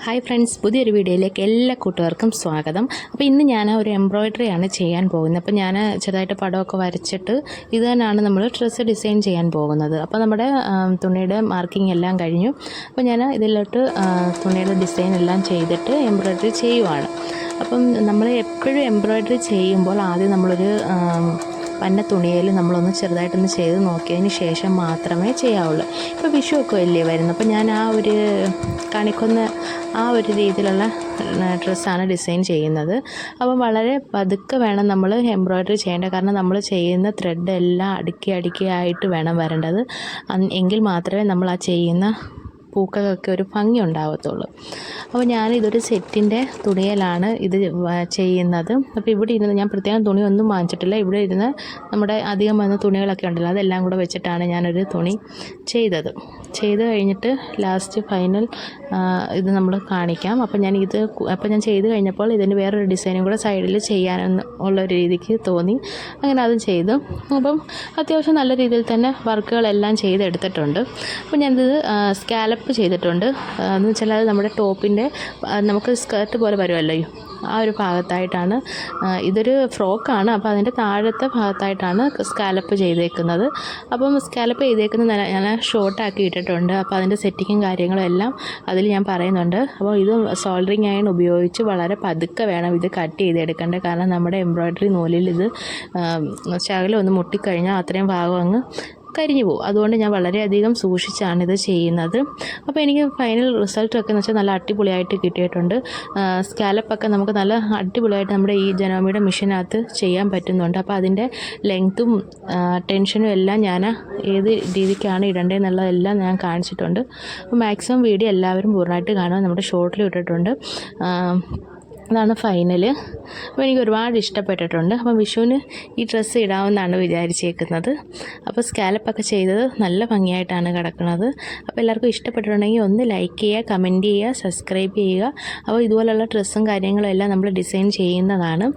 Hi friends, പുതിയൊരു വീഡിയോയിലേക്ക് എല്ലാ കൂട്ടുകാർക്കും സ്വാഗതം. അപ്പോൾ ഇന്ന് ഞാൻ ഒരു എംബ്രോയ്ഡറിയാണ് ചെയ്യാൻ പോകുന്നത്. അപ്പോൾ ഞാൻ ചെറുതായിട്ട് പടമൊക്കെ വരച്ചിട്ട് ഇത് തന്നെയാണ് നമ്മൾ ഡ്രസ്സ് ഡിസൈൻ ചെയ്യാൻ പോകുന്നത്. അപ്പോൾ നമ്മുടെ തുണിയുടെ മാർക്കിംഗ് എല്ലാം കഴിഞ്ഞു. അപ്പോൾ ഞാൻ ഇതിലോട്ട് തുണിയുടെ ഡിസൈൻ എല്ലാം ചെയ്തിട്ട് എംബ്രോയ്ഡറി ചെയ്യുവാണ്. അപ്പം നമ്മൾ എപ്പോഴും എംബ്രോയ്ഡറി ചെയ്യുമ്പോൾ ആദ്യം നമ്മളൊരു പന്ന തുണിയിൽ നമ്മളൊന്ന് ചെറുതായിട്ടൊന്ന് ചെയ്ത് നോക്കിയതിന് ശേഷം മാത്രമേ ചെയ്യാവുള്ളൂ. ഇപ്പോൾ വിഷുവൊക്കെ വലിയ വരുന്നു. അപ്പോൾ ഞാൻ കാണിക്കുന്ന ആ ഒരു രീതിയിലുള്ള ഡ്രസ്സാണ് ഡിസൈൻ ചെയ്യുന്നത്. അപ്പം വളരെ പതുക്കെ വേണം നമ്മൾ എംബ്രോയ്ഡറി ചെയ്യേണ്ടത്. കാരണം നമ്മൾ ചെയ്യുന്ന ത്രെഡ് എല്ലാം അടുക്കി ആയിട്ട് വേണം വരേണ്ടത്. എങ്കിൽ മാത്രമേ നമ്മൾ ആ ചെയ്യുന്ന പൂക്കൾക്ക് ഒരു ഭംഗി ഉണ്ടാവത്തുള്ളൂ. അപ്പോൾ ഞാനിതൊരു സെറ്റിൻ്റെ തുണിയിലാണ് ഇത് ചെയ്യുന്നത്. അപ്പോൾ ഇവിടെ ഇരുന്ന് ഞാൻ പ്രത്യേകം തുണിയൊന്നും വാങ്ങിച്ചിട്ടില്ല. ഇവിടെ ഇരുന്ന് നമ്മുടെ അധികം വന്ന തുണികളൊക്കെ ഉണ്ടല്ലോ, അതെല്ലാം കൂടെ വെച്ചിട്ടാണ് ഞാനൊരു തുണി ചെയ്ത് കഴിഞ്ഞിട്ട് ലാസ്റ്റ് ഫൈനൽ ഇത് നമ്മൾ കാണിക്കാം. അപ്പോൾ ഞാൻ ചെയ്ത് കഴിഞ്ഞപ്പോൾ ഇതിന് വേറൊരു ഡിസൈനും കൂടെ സൈഡിൽ ചെയ്യാനുള്ളൊരു രീതിക്ക് തോന്നി. അങ്ങനെ അതും ചെയ്തു. അപ്പം അത്യാവശ്യം നല്ല രീതിയിൽ തന്നെ വർക്കുകളെല്ലാം ചെയ്തെടുത്തിട്ടുണ്ട്. അപ്പോൾ ഞാനിത് സ്കാലപ്പ് ചെയ്തിട്ടുണ്ട്. എന്ന് വെച്ചാൽ അത് നമ്മുടെ ടോപ്പിൻ്റെ നമുക്ക് സ്കേർട്ട് പോലെ വരുമല്ലോ, ആ ഒരു ഭാഗത്തായിട്ടാണ്. ഇതൊരു ഫ്രോക്കാണ്. അപ്പോൾ അതിൻ്റെ താഴത്തെ ഭാഗത്തായിട്ടാണ് സ്കാലപ്പ് ചെയ്തേക്കുന്നത്. അപ്പം സ്കാലപ്പ് ചെയ്തേക്കുന്നത് ഞാൻ ഷോർട്ടാക്കി ഇട്ടിട്ടുണ്ട്. അപ്പോൾ അതിൻ്റെ സെറ്റിങ്ങും കാര്യങ്ങളും എല്ലാം അതിൽ ഞാൻ പറയുന്നുണ്ട്. അപ്പോൾ ഇത് സോൾഡറിങ് അയൺ ഉപയോഗിച്ച് വളരെ പതുക്കെ വേണം ഇത് കട്ട് ചെയ്തെടുക്കേണ്ടത്. കാരണം നമ്മുടെ എംബ്രോയ്ഡറി നൂലിൽ ഇത് ശകലം ഒന്ന് മുട്ടിക്കഴിഞ്ഞാൽ അത്രയും ഭാഗം അങ്ങ് കരിഞ്ഞു പോകും. അതുകൊണ്ട് ഞാൻ വളരെയധികം സൂക്ഷിച്ചാണിത് ചെയ്യുന്നത്. അപ്പോൾ എനിക്ക് ഫൈനൽ റിസൾട്ടൊക്കെ എന്ന് വെച്ചാൽ നല്ല അടിപൊളിയായിട്ട് കിട്ടിയിട്ടുണ്ട്. സ്കാലപ്പൊക്കെ നമുക്ക് നല്ല അടിപൊളിയായിട്ട് നമ്മുടെ ഈ ജനോമിയുടെ മെഷീനകത്ത് ചെയ്യാൻ പറ്റുന്നുണ്ട്. അപ്പോൾ അതിൻ്റെ ലെങ്ത്തും ടെൻഷനും എല്ലാം ഞാൻ ഏത് രീതിക്കാണ് ഇടേണ്ടതെന്നുള്ളതെല്ലാം ഞാൻ കാണിച്ചിട്ടുണ്ട്. അപ്പോൾ മാക്സിമം വീഡിയോ എല്ലാവരും പൂർണ്ണമായിട്ട് കാണുക. നമ്മുടെ ഷോർട്ടിൽ ഇട്ടിട്ടുണ്ട്. അതാണ് ഫൈനൽ. അപ്പോൾ എനിക്ക് ഒരുപാട് ഇഷ്ടപ്പെട്ടിട്ടുണ്ട്. അപ്പം വിഷുവിന് ഈ ഡ്രസ്സ് ഇടാമെന്നാണ് വിചാരിച്ചേക്കുന്നത്. അപ്പോൾ സ്കാലപ്പൊക്കെ ചെയ്തത് നല്ല ഭംഗിയായിട്ടാണ് കിടക്കുന്നത്. അപ്പോൾ എല്ലാവർക്കും ഇഷ്ടപ്പെട്ടിട്ടുണ്ടെങ്കിൽ ഒന്ന് ലൈക്ക് ചെയ്യുക, കമൻറ്റ് ചെയ്യുക, സബ്സ്ക്രൈബ് ചെയ്യുക. അപ്പോൾ ഇതുപോലുള്ള ഡ്രസ്സും കാര്യങ്ങളും എല്ലാം നമ്മൾ ഡിസൈൻ ചെയ്യുന്നതാണ്.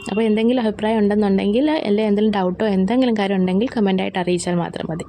അപ്പോൾ എന്തെങ്കിലും അഭിപ്രായം ഉണ്ടെന്നുണ്ടെങ്കിൽ, അല്ലെങ്കിൽ എന്തെങ്കിലും ഡൗട്ടോ എന്തെങ്കിലും കാര്യം ഉണ്ടെങ്കിൽ കമൻറ്റായിട്ട് അറിയിച്ചാൽ മാത്രം മതി.